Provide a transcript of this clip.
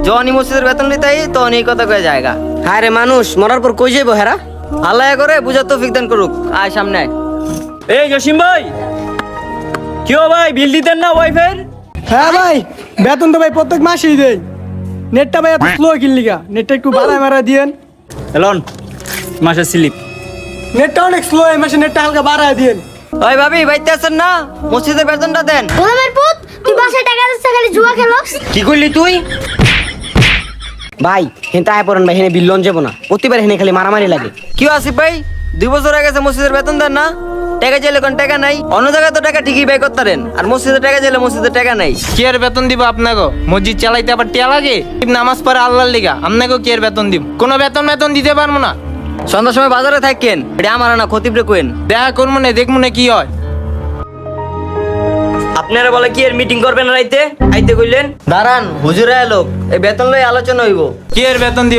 যখনই মসজিদের বেতন নিতে তখন এই কথা কয়ে জায়গা। হায় রে মানুষ মরার পর কই যাইবো হেরা? আল্লাহ করে বুঝার তৌফিক দান করুক। আয় সামনে আয়। এই জসিম ভাই, কি ভাই বিল দিতেন না ওয়াইফাই? হ্যাঁ ভাই, বেতন তো ভাই প্রত্যেক মাসেই দেই। নেটটা ভাই এত স্লো কিনলিগা, নেটটা একটু বাড়ায় মারা দিয়েন। এলন মাসের স্লিপ। নেটটা অনেক স্লো, এই মাসে নেটটা হালকা বাড়ায় দিয়েন। ওই ভাবি বাইতে আছেন না? মসজিদের বেতনটা দেন। গোলামের পুত, তুই বাসায় টাকা দিচ্ছ খালি জুয়া খেলোস। কি করলি তুই? ভাই হেনতে আয় পড়েন ভাই, হেনে বিল্লন যাবো না, প্রতিবার হেনে খালি মারামারি লাগে। কি আসিফ ভাই, 2 বছর আগে মসজিদের বেতন দেন না? টাকা চাইলে কোন টাকা নাই? অন্য জায়গায় তো টাকা ঠিকই ব্যয় করতারেন, আর মসজিদের টাকা চাইলে মসজিদের টাকা নাই। কি এর বেতন দিব আপনাকে? মসজিদ চালাইতে আবার টিয়া লাগে? নামাজ পড়ে আল্লাহর লিগা আপনাকে কি এর বেতন দিব? কোনো বেতন দিতে পারবো না। সন্ধ্যার সময় বাজারে থাকেন, এটা আমার না, খতিবরে কোয়েন। দেখা করবো না, দেখবো না কি হয়। আপনারা বলে কি এর মিটিং করবেন রাইতে? আইতে কইলেন দাঁড়ান, হুজুরা এলো, এই বেতন লই আলোচনা হইব। কি এর বেতন দিব?